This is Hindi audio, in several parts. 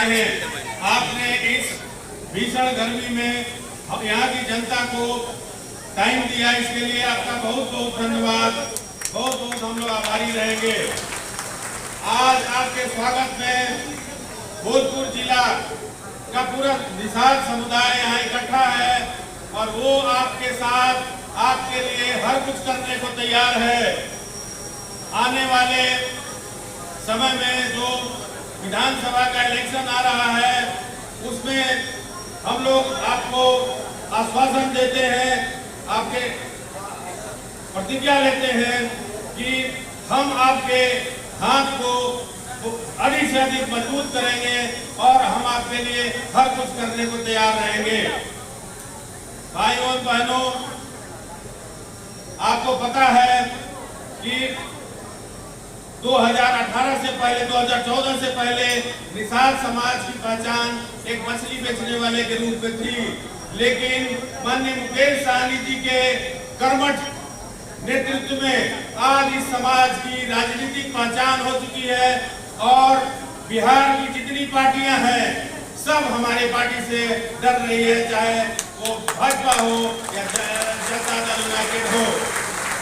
आए हैं। आपने इस भीषण गर्मी में यहाँ की जनता को टाइम दिया, इसके लिए आपका बहुत बहुत धन्यवाद। बहुत बहुत हम लोग आभारी रहेंगे। आज आपके स्वागत में भोजपुर जिला का पूरा निषाद समुदाय यहाँ इकट्ठा है और वो आपके साथ आपके लिए हर कुछ करने को तैयार है। आने वाले समय में जो विधानसभा का इलेक्शन आ रहा है उसमें हम लोग आपको आश्वासन देते हैं, आपके प्रतिज्ञा लेते हैं कि हम आपके हाथ को अधिक से अधिक मजबूत करेंगे और हम आपके लिए हर कुछ करने को तैयार रहेंगे। भाइयों और बहनों, आपको पता है कि 2018 से पहले 2014 से पहले निषाद समाज की पहचान एक मछली बेचने वाले के रूप में थी, लेकिन माननीय मुकेश सहनी जी के कर्मठ नेतृत्व में आज इस समाज की राजनीतिक पहचान हो चुकी है और बिहार की जितनी पार्टियां हैं सब हमारे पार्टी से डर रही है, चाहे वो भाजपा हो या जनता दल यूनाइटेड हो।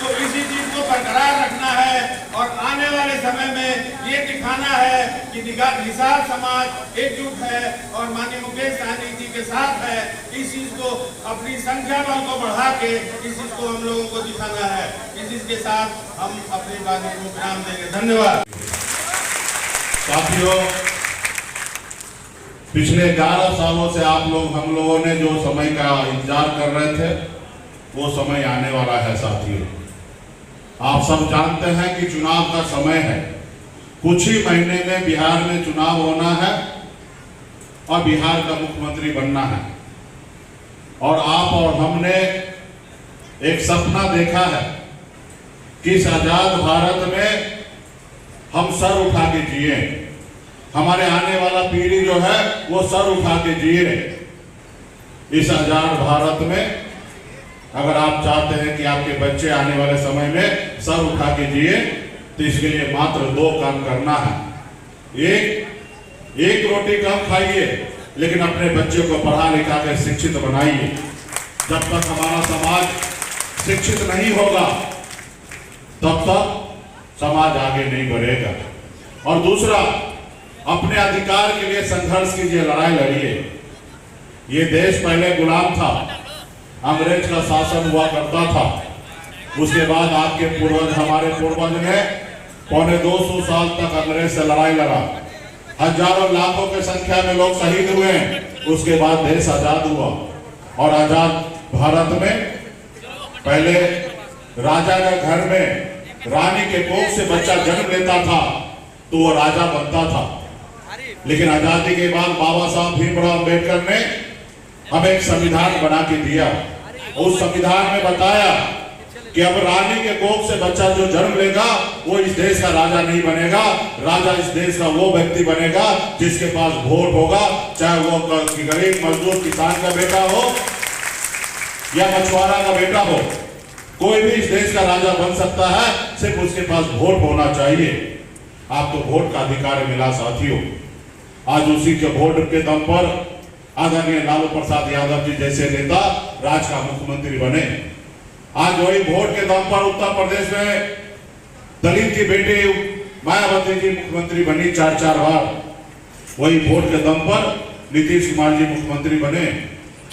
तो इसी चीज को बरकरार रखना है और आने वाले समय में ये दिखाना है कि निषाद समाज एकजुट है और माननीय मुकेश सहनी जी के साथ है। इस चीज को अपनी संख्या बल को बढ़ा के इस चीज को हम लोगों को दिखाना है। इस चीज के साथ हम अपनी बात को विराम देंगे। धन्यवाद। साथियों, पिछले 11 सालों से आप लोग हम लोगों ने जो समय का इंतजार कर रहे थे वो समय आने वाला है। साथियों, आप सब जानते हैं कि चुनाव का समय है। कुछ ही महीने में बिहार में चुनाव होना है और बिहार का मुख्यमंत्री बनना है। और आप और हमने एक सपना देखा है कि इस आजाद भारत में हम सर उठा के जिए, हमारे आने वाला पीढ़ी जो है वो सर उठा के जिए। इस आजाद भारत में अगर आप चाहते हैं कि आपके बच्चे आने वाले समय में सर उठा के जिए तो इसके लिए मात्र 2 काम करना है। एक रोटी कम खाइए, लेकिन अपने बच्चे को पढ़ा लिखा कर शिक्षित बनाइए। जब तक हमारा समाज शिक्षित नहीं होगा तब तक समाज आगे नहीं बढ़ेगा। और दूसरा, अपने अधिकार के लिए संघर्ष कीजिए, लड़ाई लड़िए। ये देश पहले गुलाम था, अंग्रेज का शासन हुआ करता था। उसके बाद आपके पूर्वज, हमारे पूर्वज ने 250 साल तक अंग्रेज से लड़ाई लड़ा। हजारों लाखों की संख्या में लोग शहीद हुए। उसके बाद देश आजाद हुआ और आजाद भारत में पहले राजा के घर में रानी के कोख से बच्चा जन्म लेता था तो वो राजा बनता था। लेकिन आजादी के बाद बाबा साहब भीमराव अम्बेडकर ने हमें एक संविधान बना के दिया। उस संविधान में बताया कि अब रानी के कोख से बच्चा जो जन्म लेगा वो इस देश का राजा नहीं बनेगा। राजा इस देश का वो व्यक्ति बनेगा जिसके पास वोट होगा, चाहे वो गरीब मजदूर किसान का बेटा हो या मछुआरा का बेटा हो। कोई भी इस देश का राजा बन सकता है, सिर्फ उसके पास वोट होना चाहिए। आपको वोट का अधिकार मिला साथियों। आज उसी के वोट के दम पर आदरणीय लालू प्रसाद यादव जी जैसे नेता राज्य का मुख्यमंत्री बने। आज वही वोट के दम पर उत्तर प्रदेश में दलित की बेटी मायावती जी मुख्यमंत्री बनी 4 बार। वही वोट के दम पर नीतीश कुमार जी मुख्यमंत्री बने।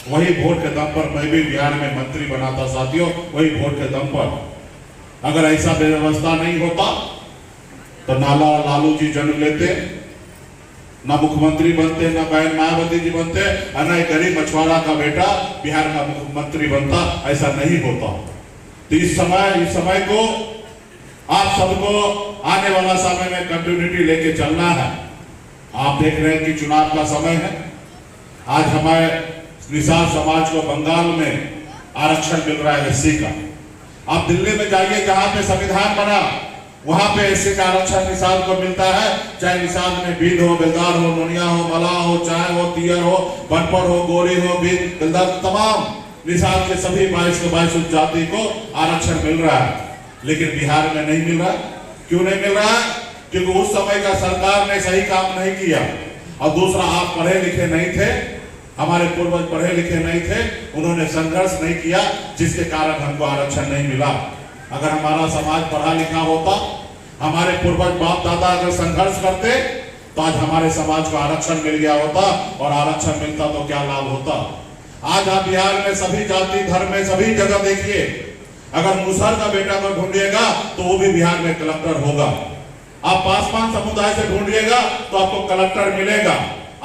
वही वोट के दम पर मैं भी बिहार में मंत्री बना था साथियों, वही वोट के दम पर। अगर ऐसा व्यवस्था नहीं होता तो ना लालू जी जन्म लेते, ना मुख्यमंत्री बनते, ना बहन मायावती जी बनते, और ना गरीब मछुआरा का बेटा बिहार का मुख्यमंत्री बनता। ऐसा नहीं होता। तो इस समय को आप सबको आने वाला समय में कंटिन्यूटी लेके चलना है। आप देख रहे हैं कि चुनाव का समय है। आज हमारे निषाद समाज को बंगाल में आरक्षण मिल रहा है एससी का। आप दिल्ली में जाइए जहां पे संविधान बना, वहां पे एससी का आरक्षण निषाद को मिलता है। चाहे निषाद में भील हो, बेलदार हो, नोनिया हो, मलाह हो, चाय हो, तियर हो, बनपर हो, गोरी हो, बेलदार, तमाम निषाद के सभी 22 के 22 जाति को आरक्षण मिल रहा है। लेकिन बिहार में नहीं मिल रहा। क्यों नहीं मिल रहा है? क्योंकि उस समय का सरकार ने सही काम नहीं किया। और दूसरा आप पढ़े लिखे नहीं थे, हमारे पूर्वज पढ़े लिखे नहीं थे, उन्होंने संघर्ष नहीं किया, जिसके कारण हमको आरक्षण नहीं मिला। अगर हमारा समाज पढ़ा लिखा होता, हमारे पूर्वज बाप दादा अगर संघर्ष करते, तो आज हमारे समाज को आरक्षण मिल गया होता, और आरक्षण मिलता तो क्या लाभ होता। आज आप बिहार में सभी जाति धर्म में सभी जगह देखिए, अगर मुसहर का बेटा को ढूंढिएगा तो वो भी बिहार में कलेक्टर होगा। आप पासवान समुदाय से ढूंढिएगा तो आपको कलेक्टर मिलेगा,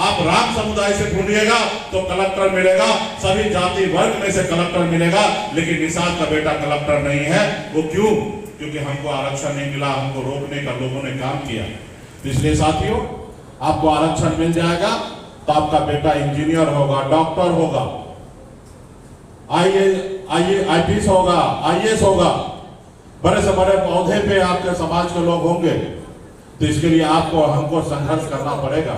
आप राम समुदाय से ढूंढिएगा तो कलेक्टर मिलेगा, सभी जाति वर्ग में से कलेक्टर मिलेगा, लेकिन निषाद का बेटा कलेक्टर नहीं है। वो क्यों? क्योंकि हमको आरक्षण नहीं मिला, हमको रोकने का लोगों ने काम किया। इसलिए साथियों, आपको आरक्षण मिल जाएगा तो आपका बेटा इंजीनियर होगा, डॉक्टर होगा, IPS होगा, IAS होगा, बड़े से बड़े पौधे पे आपके समाज के लोग होंगे। तो इसके लिए आपको हमको संघर्ष करना पड़ेगा।